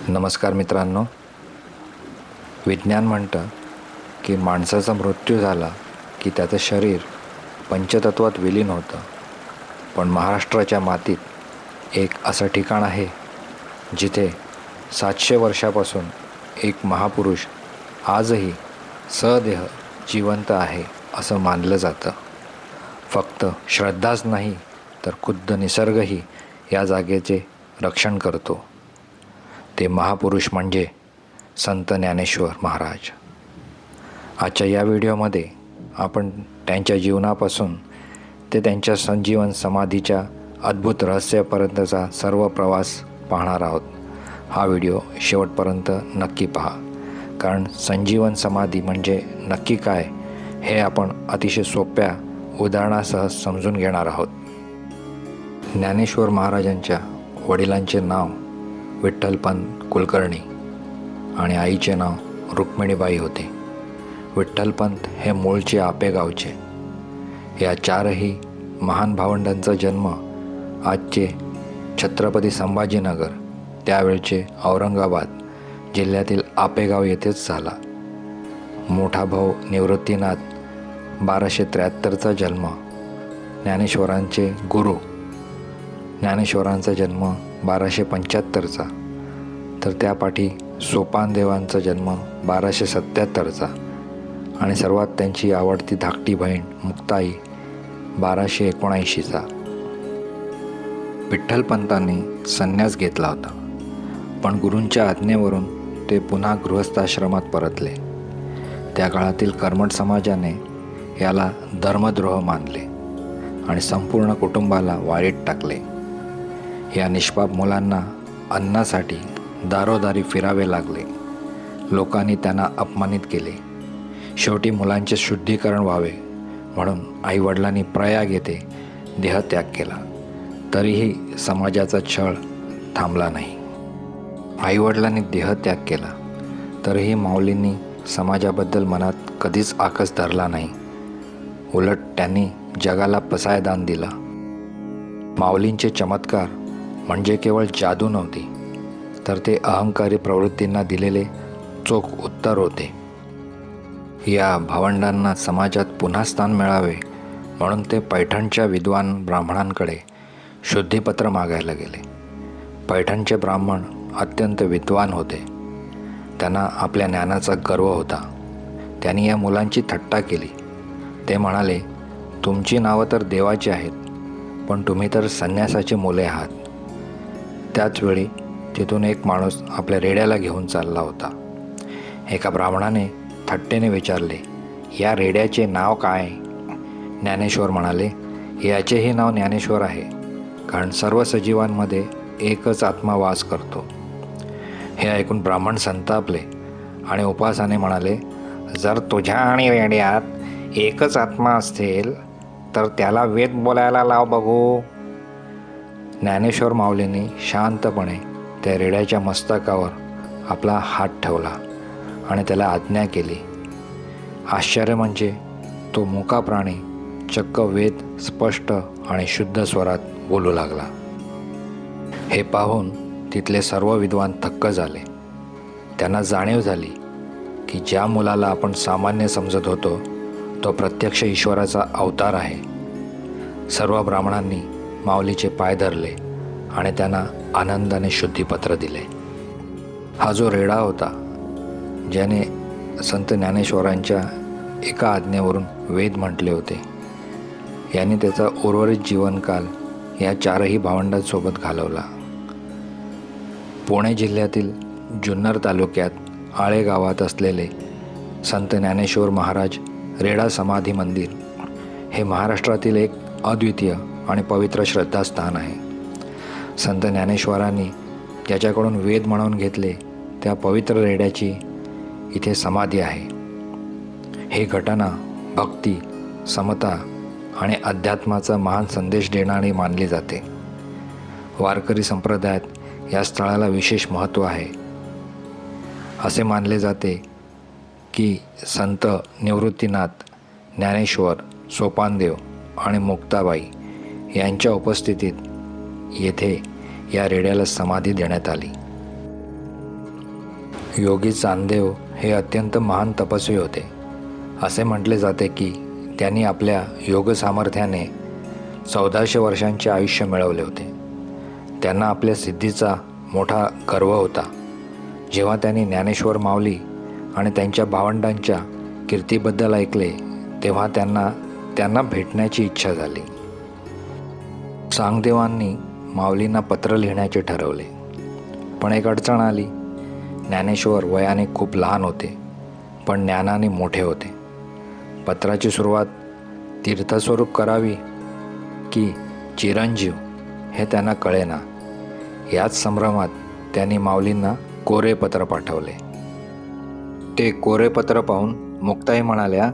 नमस्कार मित्रांनो. विज्ञान म्हणतं की माणसाचा मृत्यू झाला की त्याचं शरीर पंचतत्वात विलीन होतं. पण महाराष्ट्राच्या मातीत एक असं ठिकाण आहे जिथे 700 वर्षापासून एक महापुरुष आजही सदेह जिवंत आहे असं मानलं जातं. फक्त श्रद्धाच नाही तर खुद्द निसर्गही या जागेचे रक्षण करतो. ते महापुरुष म्हणजे संत ज्ञानेश्वर महाराज. आजच्या या व्हिडिओमध्ये आपण त्यांच्या जीवनापासून ते त्यांच्या संजीवन समाधीच्या अद्भुत रहस्यापर्यंतचा सर्व प्रवास पाहणार आहोत. हा व्हिडिओ शेवटपर्यंत नक्की पहा, कारण संजीवन समाधी म्हणजे नक्की काय हे आपण अतिशय सोप्या उदाहरणासह समजून घेणार आहोत. ज्ञानेश्वर महाराजांच्या वडिलांचे नाव विठ्ठलपंत कुलकर्णी आणि आईचे नाव रुक्मिणीबाई होते. विठ्ठलपंत हे मूळचे आपेगावचे. या चारही महान भावंडांचा जन्म आजचे छत्रपती संभाजीनगर, त्यावेळचे औरंगाबाद जिल्ह्यातील आपेगाव येथेच झाला. मोठा भाऊ निवृत्तीनाथ 1273चा जन्म, ज्ञानेश्वरांचे गुरु ज्ञानेश्वरांचा जन्म 1275चा, तर त्यापाठी सोपानदेवांचा जन्म 1277चा आणि सर्वात त्यांची आवडती धाकटी बहीण मुक्ताई 1279चा. विठ्ठलपंतांनी संन्यास घेतला होता, पण गुरूंच्या आज्ञेवरून ते पुन्हा गृहस्थाश्रमात परतले. त्या काळातील कर्मठ समाजाने याला धर्मद्रोह मानले आणि संपूर्ण कुटुंबाला वाळीत टाकले. या निष्पाप मुलांना अन्नासाठी दारोदारी फिरावे लागले. लोकांनी त्यांना अपमानित केले. शेवटी मुलांचे शुद्धीकरण व्हावे म्हणून आईवडिलांनी प्रयाग येथे देहत्याग केला. तरीही समाजाचा छळ थांबला नाही. आईवडिलांनी देहत्याग केला तरीही माऊलींनी समाजाबद्दल मनात कधीच आकस धरला नाही. उलट त्यांनी जगाला पसायदान दिला. माऊलींचे चमत्कार म्हणजे केवळ जादू नव्हती, तर ते अहंकारी प्रवृत्तींना दिलेले चोख उत्तर होते. या भावंडांना समाजात पुन्हा स्थान मिळावे म्हणून ते पैठणच्या विद्वान ब्राह्मणांकडे शुद्धीपत्र मागायला गेले. पैठणचे ब्राह्मण अत्यंत विद्वान होते. त्यांना आपल्या ज्ञानाचा गर्व होता. त्यांनी या मुलांची थट्टा केली. ते म्हणाले, तुमची नावं तर देवाची आहेत, पण तुम्ही तर संन्यासाची मुले आहात. त्याचवेळी तिथून एक माणूस आपल्या रेड्याला घेऊन चालला होता. एका ब्राह्मणाने थट्टेने विचारले, या रेड्याचे नाव काय? ज्ञानेश्वर म्हणाले, याचेही नाव ज्ञानेश्वर आहे, कारण सर्व सजीवांमध्ये एकच आत्मा वास करतो. हे ऐकून ब्राह्मण संतापले आणि उपवासाने म्हणाले, जर तुझ्या आणि रेड्यात एकच आत्मा असेल तर त्याला वेद बोलायला लाव बघू. ज्ञानेश्वर माऊलींनी शांतपणे त्या रेड्याच्या मस्तकावर आपला हात ठेवला आणि त्याला आज्ञा केली. आश्चर्य म्हणजे तो मुका प्राणी चक्क वेद स्पष्ट आणि शुद्ध स्वरात बोलू लागला. हे पाहून तिथले सर्व विद्वान थक्क झाले. त्यांना जाणीव झाली की ज्या मुलाला आपण सामान्य समजत होतो तो प्रत्यक्ष ईश्वराचा अवतार आहे. सर्व ब्राह्मणांनी माऊलीचे पाय धरले आणि त्यांना आनंदाने शुद्धीपत्र दिले. हा जो रेडा होता, ज्याने संत ज्ञानेश्वरांच्या एका आज्ञेवरून वेद म्हटले होते, यांनी त्याचा उर्वरित जीवनकाल या चारही भावंडांसोबत घालवला. पुणे जिल्ह्यातील जुन्नर तालुक्यात आळे गावात असलेले संत ज्ञानेश्वर महाराज रेडा समाधी मंदिर हे महाराष्ट्रातील एक अद्वितीय आणि पवित्र श्रद्धास्थान आहे. संत ज्ञानेश्वरांनी ज्याच्याकडून वेद म्हणून घेतले त्या पवित्र रेड्याची इथे समाधी आहे. ही घटना भक्ती, समता आणि अध्यात्माचा महान संदेश देणारी मानली जाते. वारकरी संप्रदायात या स्थळाला विशेष महत्त्व आहे. असे मानले जाते की संत निवृत्तीनाथ, ज्ञानेश्वर, सोपानदेव आणि मुक्ताबाई यांच्या उपस्थितीत येथे या रेड्याला समाधी देण्यात आली. योगी चांगदेव हे अत्यंत महान तपस्वी होते. असे म्हटले जाते की त्यांनी आपल्या योग सामर्थ्याने 1400 वर्षांचे आयुष्य मिळवले होते. त्यांना आपल्या सिद्धीचा मोठा गर्व होता. जेव्हा त्यांनी ज्ञानेश्वर माऊली आणि त्यांच्या भावंडांच्या कीर्तीबद्दल ऐकले तेव्हा त्यांना भेटण्याची इच्छा झाली. चांगदेवांनी माऊलींना पत्र लिहिण्याचे ठरवले. पण एक अडचण आली. ज्ञानेश्वर वयाने खूप लहान होते, पण ज्ञानाने मोठे होते. पत्राची सुरुवात तीर्थस्वरूप करावी की चिरंजीव हे त्यांना कळेना. याच संभ्रमात त्यांनी माऊलींना कोरे पत्र पाठवले. ते कोरे पत्र पाहून मुक्ताई म्हणाल्या,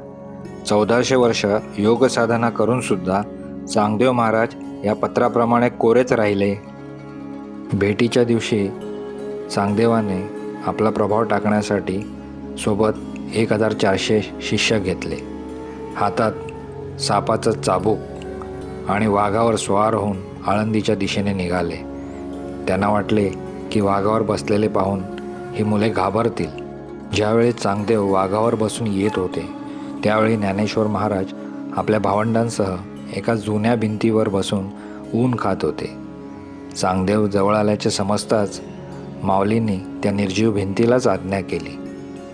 1400 वर्ष योग साधना करूनसुद्धा चांगदेव महाराज या पत्राप्रमाणे कोरेच राहिले. भेटीच्या दिवशी चांगदेवाने आपला प्रभाव टाकण्यासाठी सोबत 1400 शिष्य घेतले. हातात सापाचं चाबूक आणि वाघावर स्वार होऊन आळंदीच्या दिशेने निघाले. त्यांना वाटले की वाघावर बसलेले पाहून ही मुले घाबरतील. ज्यावेळी चांगदेव वाघावर बसून येत होते त्यावेळी ज्ञानेश्वर महाराज आपल्या भावंडांसह एका जुन्या भिंतीवर बसून ऊन खात होते. चांगदेव जवळ आल्याचे समजताच माऊलींनी त्या निर्जीव भिंतीलाच आज्ञा केली,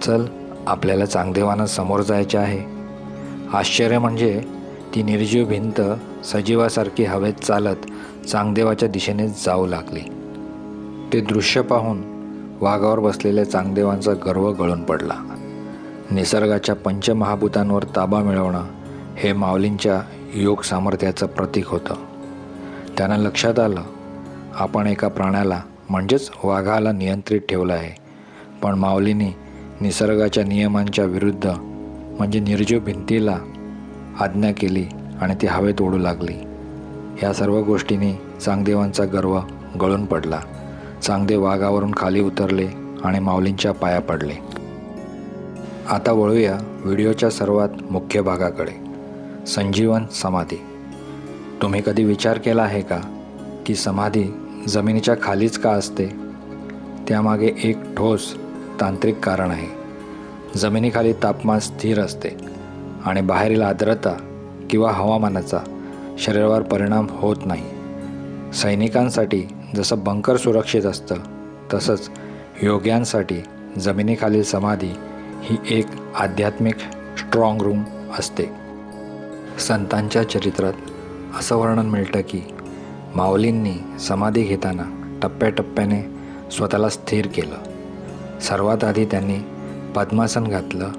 चल आपल्याला चांगदेवांना समोर जायचे आहे. आश्चर्य म्हणजे ती निर्जीव भिंत सजीवासारखी हवेत चालत चांगदेवाच्या दिशेने जाऊ लागली. ते दृश्य पाहून वाघावर बसलेल्या चांगदेवांचा गर्व गळून पडला. निसर्गाच्या पंचमहाभूतांवर ताबा मिळवणं हे माऊलींच्या योग सामर्थ्याचं प्रतीक होतं. त्यांना लक्षात आलं, आपण एका प्राण्याला म्हणजेच वाघाला नियंत्रित ठेवलं आहे, पण माऊलींनी निसर्गाच्या नियमांच्या विरुद्ध म्हणजे निर्जीव भिंतीला आज्ञा केली आणि ती हवेत उडू लागली. या सर्व गोष्टींनी चांगदेवांचा गर्व गळून पडला. चांगदेव वाघावरून खाली उतरले आणि माऊलींच्या पाया पडले. आता वळूया व्हिडिओच्या सर्वात मुख्य भागाकडे, संजीवन समाधी. तुम्ही कधी विचार केला आहे का की समाधी जमिनीच्या खालीच का असते? त्यामागे एक ठोस तांत्रिक कारण आहे. जमिनीखाली तापमान स्थिर असते आणि बाहेरील आर्द्रता किंवा हवामानाचा शरीरावर परिणाम होत नाही. सैनिकांसाठी जसं बंकर सुरक्षित असतं तसंच योग्यांसाठी जमिनीखालील समाधी ही एक आध्यात्मिक स्ट्रॉंग रूम असते. संतांच्या चरित्रात असं वर्णन मिळतं की माऊलींनी समाधी घेताना टप्प्याटप्प्याने स्वतःला स्थिर केलं. सर्वात आधी त्यांनी पद्मासन घातलं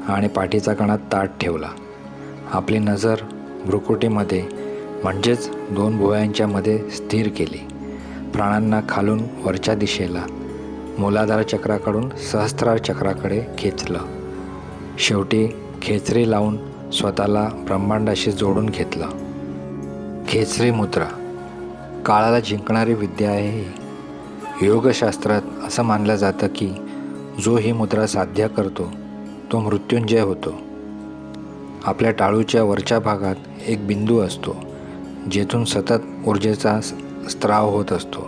आणि पाठीचा कणा ताठ ठेवला. आपली नजर भ्रुकुटीमध्ये म्हणजेच 2 भुवयांच्या मध्ये स्थिर केली. प्राणांना खालून वरच्या दिशेला मूलाधार चक्राकडून सहस्त्रार चक्राकडे खेचलं. शेवटी खेचरी लावून स्वतःला ब्रह्मांडाशी जोडून घेतलं. खेचरी मुद्रा काळाला जिंकणारी विद्या आहे ही. योगशास्त्रात असं मानलं जातं की जो ही मुद्रा साध्य करतो तो मृत्युंजय होतो. आपल्या टाळूच्या वरच्या भागात एक बिंदू असतो जेथून सतत ऊर्जेचा स्त्राव होत असतो.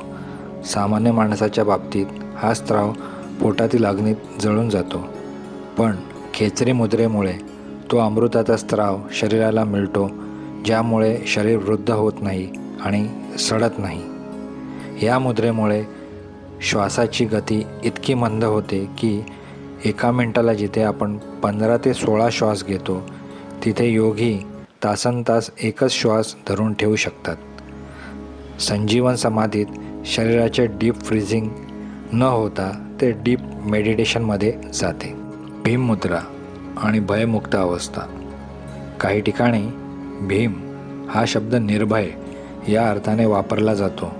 सामान्य माणसाच्या बाबतीत हा स्त्राव पोटातील अग्नीत जळून जातो, पण खेचरी मुद्रेमुळे तो अमृताचा स्त्राव शरीराला मिळतो, ज्यामुळे शरीर वृद्ध होत नाही आणि सडत नाही. या मुद्रेमुळे श्वासाची गती इतकी मंद होते की एका मिनिटाला जिथे आपण 15 ते 16 श्वास घेतो तिथे योगी तासनतास एकच श्वास धरून ठेवू शकतात. संजीवन समाधीत शरीराचे डीप फ्रीजिंग न होता ते डीप मेडिटेशनमध्ये जाते. भीम मुद्रा आणि भयमुक्त अवस्था. काही ठिकाणी भीम हा शब्द निर्भय या अर्थाने वापरला जातो.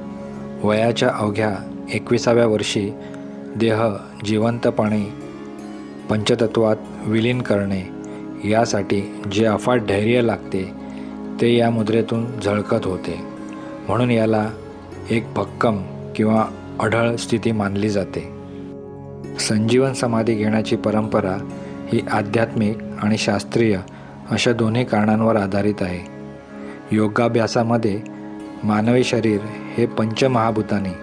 वयाच्या अवघ्या 21व्या वर्षी देह जिवंतपणे पंचतत्वात विलीन करणे यासाठी जे अफाट धैर्य लागते ते या मुद्रेतून झळकत होते. म्हणून याला एक भक्कम किंवा अढळ स्थिती मानली जाते. संजीवन समाधी घेण्याची परंपरा ही आध्यात्मिक आणि शास्त्रीय अशा दोन्ही कारणांवर आधारित आहे. योगाभ्यासामध्ये मानवी शरीर हे पंचमहाभूतांनी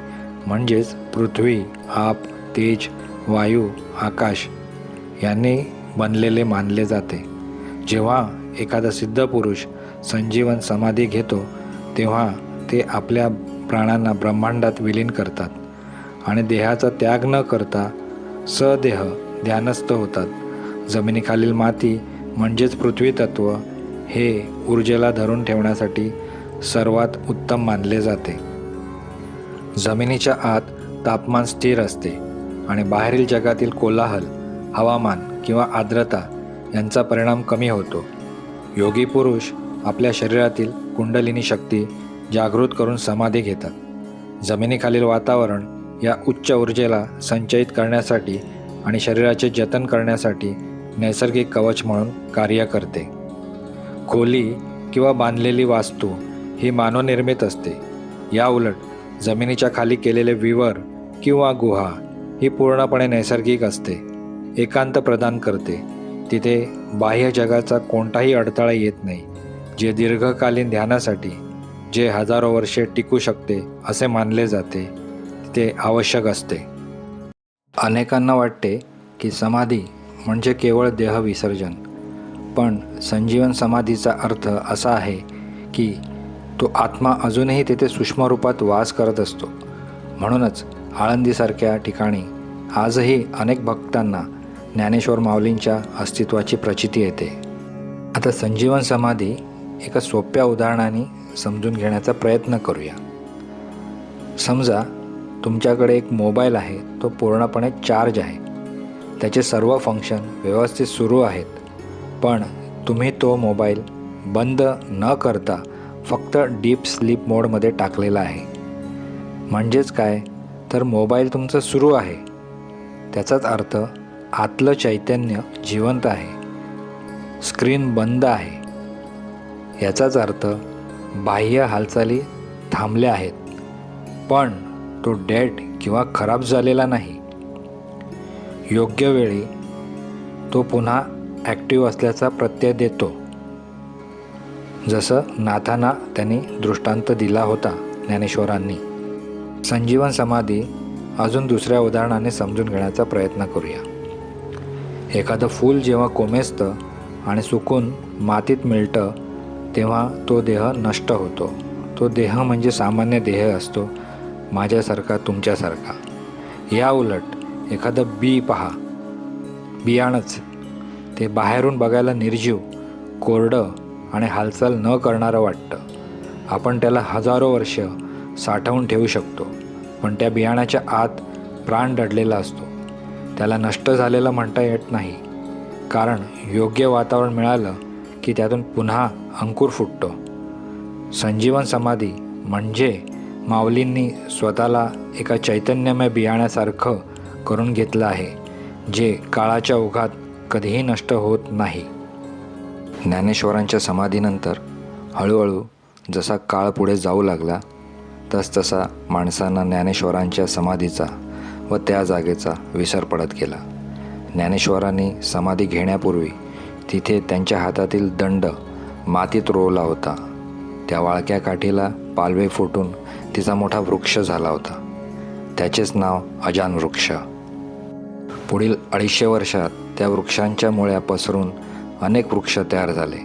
म्हणजेच पृथ्वी, आप, तेज, वायू, आकाश यांनी बनलेले मानले जाते. जेव्हा एखादा सिद्ध पुरुष संजीवन समाधी घेतो तेव्हा ते आपल्या प्राणांना ब्रह्मांडात विलीन करतात आणि देहाचा त्याग न करता सदेह ध्यानस्थ होतात. जमिनीखालील माती म्हणजेच पृथ्वी तत्व हे ऊर्जेला धरून ठेवण्यासाठी सर्वात उत्तम मानले जाते. जमिनीच्या आत तापमान स्थिर असते आणि बाहेरील जगातील कोलाहल, हवामान किंवा आर्द्रता यांचा परिणाम कमी होतो. योगी पुरुष आपल्या शरीरातील कुंडलिनी शक्ती जागृत करून समाधी घेतात. जमिनीखालील वातावरण या उच्च ऊर्जेला संचयित करण्यासाठी आणि शरीराचे जतन करण्यासाठी नैसर्गिक कवच म्हणून कार्य करते. खोली किंवा बांधलेली वास्तू ही मानवनिर्मित असते. या उलट जमिनीच्या खाली केलेले विवर किंवा गुहा ही पूर्णपणे नैसर्गिक असते, एकांत प्रदान करते. तिथे बाह्य जगाचा कोणताही अडथळा येत नाही, जे दीर्घकालीन ध्यानासाठी, जे हजारो वर्षे टिकू शकते असे मानले जाते, ते आवश्यक असते. अनेकांना वाटते की समाधी म्हणजे केवळ देहविसर्जन, पण संजीवन समाधीचा अर्थ असा आहे की तो आत्मा अजूनही तिथे सूक्ष्म रूपात वास करत असतो. म्हणूनच आळंदीसारख्या ठिकाणी आजही अनेक भक्तांना ज्ञानेश्वर माऊलींच्या अस्तित्वाची प्रचिती येते. आता संजीवन समाधी एका सोप्या उदाहरणाने समजून घेण्याचा प्रयत्न करूया. समजा तुमच्याकडे एक मोबाईल आहे, तो पूर्णपणे चार्ज आहे, त्याचे सर्व फंक्शन व्यवस्थित सुरू आहेत, पण तुम्ही तो मोबाईल बंद न करता फक्त डीप स्लीप मोडमध्ये टाकलेला आहे. म्हणजेच काय, तर मोबाईल तुमचं सुरू आहे, त्याचाच अर्थ आतलं चैतन्य जिवंत आहे. स्क्रीन बंद आहे, याचाच अर्थ बाह्य हालचाली थांबल्या आहेत, पण तो डेड किंवा खराब झालेला नाही. योग्य वेळी तो पुन्हा ॲक्टिव्ह असल्याचा प्रत्यय देतो. जसं नाथांना त्यांनी दृष्टांत दिला होता ज्ञानेश्वरांनी. संजीवन समाधी अजून दुसऱ्या उदाहरणाने समजून घेण्याचा प्रयत्न करूया. एखादं फूल जेव्हा कोमेजतं आणि सुकून मातीत मिळतं तेव्हा तो देह नष्ट होतो. तो देह म्हणजे सामान्य देह असतो, माझ्यासारखा, तुमच्यासारखा. या उलट एखादं बी पहा, बियाणंच, ते बाहेरून बघायला निर्जीव, कोरडं आणि हालचाल न करणारं वाटतं. आपण त्याला हजारो वर्ष साठवून ठेवू शकतो, पण त्या बियाणाच्या आत प्राण दडलेला असतो. त्याला नष्ट झालेलं म्हणता येत नाही, कारण योग्य वातावरण मिळालं की त्यातून पुन्हा अंकुर फुटतो. संजीवन समाधी म्हणजे माऊलींनी स्वतःला एका चैतन्यमय बियाण्यासारखं करून घेतलं आहे, जे काळाच्या ओघात कधीही नष्ट होत नाही. ज्ञानेश्वरांच्या समाधीनंतर हळूहळू जसा काळ पुढे जाऊ लागला तसतसा माणसांना ज्ञानेश्वरांच्या समाधीचा व त्या जागेचा विसर पडत गेला. ज्ञानेश्वरांनी समाधी घेण्यापूर्वी तिथे त्यांच्या हातातील दंड मातीत रोवला होता. त्या वाळक्या काठीला पालवे फुटून तिचा मोठा वृक्ष झाला होता. त्याचेच नाव अजान वृक्ष. पुढील 250 वर्षात त्या वृक्षांच्या मुळ्या पसरून अनेक वृक्ष तयार झाले,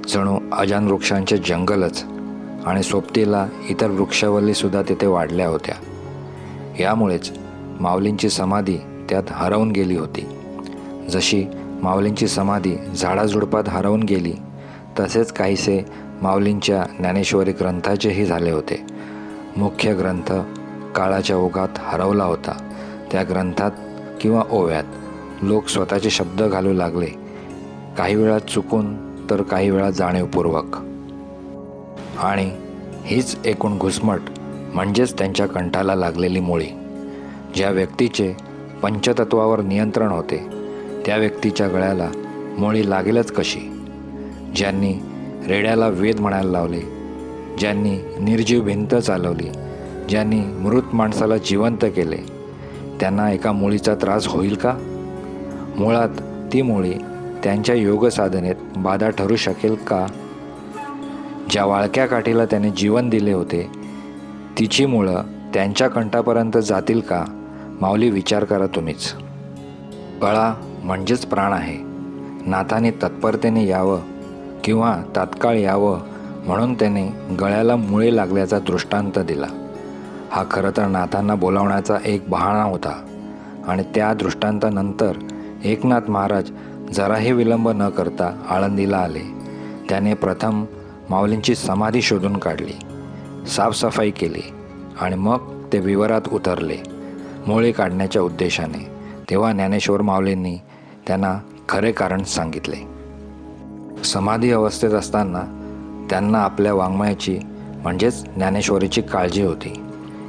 जणू अजान वृक्षांचे जंगलच. आणि सोबतीला इतर वृक्षवल्लीसुद्धा तिथे वाढल्या होत्या. यामुळेच माऊलींची समाधी त्यात हरवून गेली होती. जशी माऊलींची समाधी झाडाझुडपात हरवून गेली, तसेच काहीसे माऊलींच्या ज्ञानेश्वरी ग्रंथाचेही झाले होते. मुख्य ग्रंथ काळाच्या ओघात हरवला होता. त्या ग्रंथात किंवा ओव्यात लोक स्वतःचे शब्द घालू लागले, काही वेळा चुकून तर काही वेळा जाणीवपूर्वक. आणि हीच एकूण घुसमट म्हणजेच त्यांच्या कंठाला लागलेली मुळी. ज्या व्यक्तीचे पंचतत्वावर नियंत्रण होते त्या व्यक्तीच्या गळ्याला मुळी लागेलच कशी. ज्यांनी रेड्याला वेद म्हणायला लावले, ज्यांनी निर्जीव भिंत चालवली, ज्यांनी मृत माणसाला जिवंत केले, त्यांना एका मुळीचा त्रास होईल का? मुळात ती मुळी त्यांच्या योगसाधनेत बाधा ठरू शकेल का? ज्या वाळक्या काठीला त्याने जीवन दिले होते तिची मुळं त्यांच्या कंठापर्यंत जातील का? माऊली विचार करा तुम्हीच. गळा म्हणजेच प्राण आहे. नाथाने तत्परतेने यावं किंवा तात्काळ यावं म्हणून त्याने गळ्याला मुळे लागल्याचा दृष्टांत दिला. हा खरं तर नाथांना बोलावण्याचा एक बहाणा होता आणि त्या दृष्टांतानंतर एकनाथ महाराज जराही विलंब न करता आळंदीला आले. त्याने प्रथम माऊलींची समाधी शोधून काढली, साफसफाई केली आणि मग ते विवरात उतरले मुळे काढण्याच्या उद्देशाने. तेव्हा ज्ञानेश्वर माऊलींनी त्यांना खरे कारण सांगितले. समाधी अवस्थेत असताना त्यांना आपल्या वाङ्मयाची म्हणजेच ज्ञानेश्वरीची काळजी होती,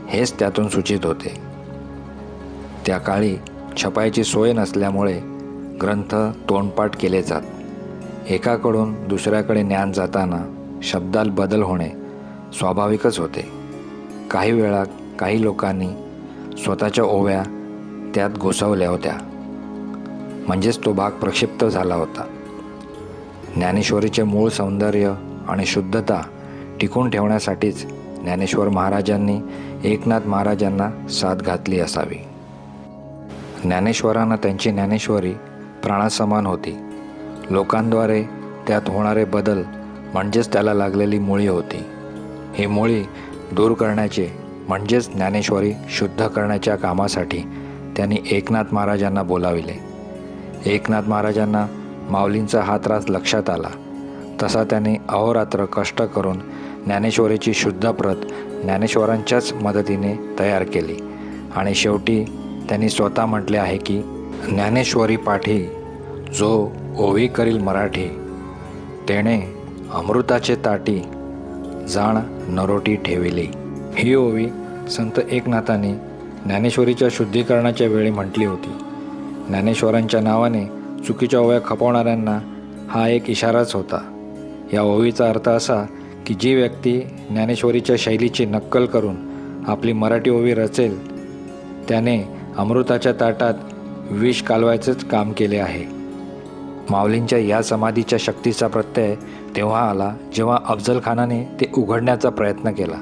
हेच त्यातून सूचित होते. त्या काळी छपाईची सोय नसल्यामुळे ग्रंथ तोंडपाठ केले जात. एकाकडून दुसऱ्याकडे ज्ञान जाताना शब्दात बदल होणे स्वाभाविकच होते. काही वेळा काही लोकांनी स्वतःच्या ओव्या त्यात घुसवल्या होत्या, म्हणजेच तो भाग प्रक्षिप्त झाला होता. ज्ञानेश्वरीचे मूळ सौंदर्य आणि शुद्धता टिकून ठेवण्यासाठीच ज्ञानेश्वर महाराजांनी एकनाथ महाराजांना साथ घातली असावी. ज्ञानेश्वरांना त्यांची ज्ञानेश्वरी प्राणासमान होती. लोकांद्वारे त्यात होणारे बदल म्हणजेच त्याला लागलेली मुळी होती. ही मुळी दूर करण्याचे म्हणजेच ज्ञानेश्वरी शुद्ध करण्याच्या कामासाठी त्यांनी एकनाथ महाराजांना बोलाविले. एकनाथ महाराजांना माऊलींचा हा त्रास लक्षात आला. तसा त्याने अहोरात्र कष्ट करून ज्ञानेश्वरीची शुद्ध प्रत ज्ञानेश्वरांच्याच मदतीने तयार केली आणि शेवटी त्यांनी स्वतः म्हटले आहे की, ज्ञानेश्वरी पाठी जो ओवी करील मराठी, तेणे अमृताचे ताटी जाण नरोटी ठेविली. ही ओवी संत एकनाथांनी ज्ञानेश्वरीच्या शुद्धीकरणाच्या वेळी म्हटली होती. ज्ञानेश्वरांच्या नावाने चुकीच्या ओव्या खपवणाऱ्यांना हा एक इशाराच होता. या ओवीचा अर्थ असा की जी व्यक्ती ज्ञानेश्वरीच्या शैलीची नक्कल करून आपली मराठी ओवी रचेल त्याने अमृताच्या ताटात विष कालवायचंच काम केले आहे. माऊलींच्या या समाधीच्या शक्तीचा प्रत्यय तेव्हा आला जेव्हा अफजल खानाने ते उघडण्याचा प्रयत्न केला.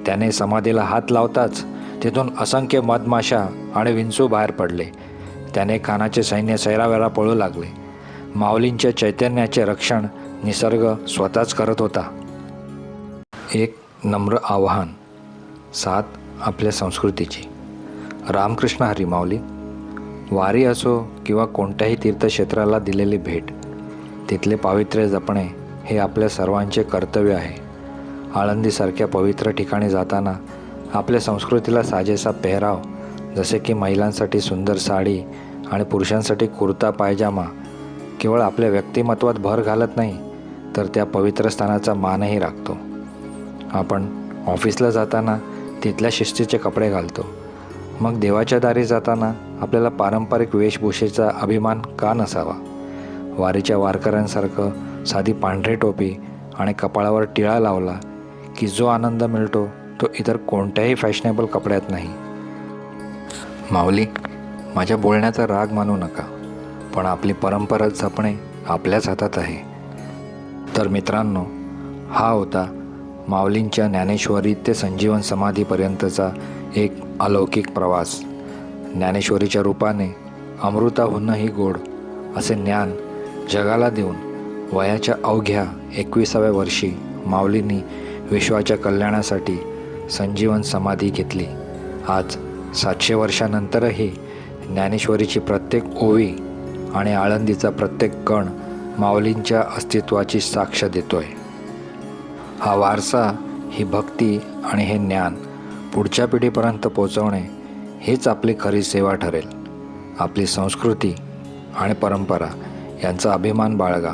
त्याने समाधीला हात लावताच तिथून असंख्य मधमाशा आणि विंचू बाहेर पडले. त्याने खानाचे सैन्य सैरावैरा पळू लागले. माऊलींच्या चैतन्याचे रक्षण निसर्ग स्वतःच करत होता. एक नम्र आवाहन. साथ आपल्या संस्कृतीची. रामकृष्ण हरी माऊली. वारी असो किंवा कोणत्याही तीर्थक्षेत्राला दिलेली भेट, तिथले पावित्र्य जपणे हे आपल्या सर्वांचे कर्तव्य आहे. आळंदीसारख्या पवित्र ठिकाणी जाताना आपल्या संस्कृतीला साजेसा पेहराव, जसे की महिलांसाठी सुंदर साडी आणि पुरुषांसाठी कुर्ता पायजामा, केवळ आपल्या व्यक्तिमत्वात भर घालत नाही तर त्या पवित्र स्थानाचा मानही राखतो. आपण ऑफिसला जाताना तिथल्या शिस्तीचे कपडे घालतो, मग देवाच्या दारी जाताना आपल्याला पारंपरिक वेशभूषेचा अभिमान का नसावा? वारीच्या वारकऱ्यांसारखं साधी पांढरी टोपी आणि कपाळावर टिळा लावला की जो आनंद मिळतो तो इतर कोणत्याही फॅशनेबल कपड्यात नाही. माऊली, माझ्या बोलण्याचा राग मानू नका, पण आपली परंपरा जपणे आपल्याच हातात आहे. तर मित्रांनो, हा होता माऊलींच्या ज्ञानेश्वरी ते संजीवन समाधीपर्यंतचा एक अलौकिक प्रवास. ज्ञानेश्वरीच्या रूपाने अमृताहूनही गोड असे ज्ञान जगाला देऊन वयाच्या अवघ्या 21व्या वर्षी माऊलींनी विश्वाच्या कल्याणासाठी संजीवन समाधी घेतली. आज 700 वर्षानंतरही ज्ञानेश्वरीची प्रत्येक ओवी आणि आळंदीचा प्रत्येक कण माऊलींच्या अस्तित्वाची साक्ष देतोय. हा वारसा, ही भक्ती आणि हे ज्ञान पुढच्या पिढीपर्यंत पोचवणे हीच आपली खरी सेवा ठरेल. आपली संस्कृती आणि परंपरा यांचा अभिमान बाळगा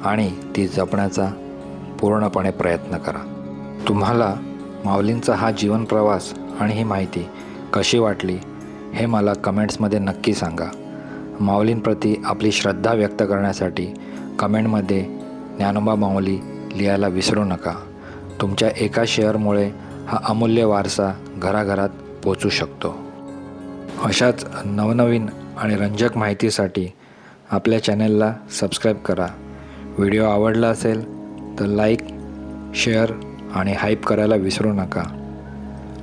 आणि ती जपण्याचा पूर्णपणे प्रयत्न करा. तुम्हाला माऊलींचा हा जीवन प्रवास आणि ही माहिती कशी वाटली हे मला कमेंट्समध्ये नक्की सांगा. माऊलींप्रती आपली श्रद्धा व्यक्त करण्यासाठी कमेंटमध्ये ज्ञानोबा माऊली लिहायला विसरू नका. तुमच्या एका शेअरमुळे हा अमूल्य वारसा घराघरात पोचू शकतो. अशाच नवनवीन आणि रंजक माहितीसाठी आपल्या चॅनलला सबस्क्राईब करा. व्हिडिओ आवडला असेल तर लाईक, शेअर आणि हाईप करायला विसरू नका.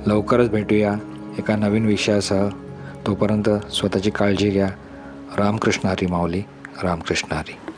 लवकरच भेटूया एका नवीन विषयासह. तोपर्यंत स्वतःची काळजी घ्या. रामकृष्ण हरी माऊली. रामकृष्ण हरी.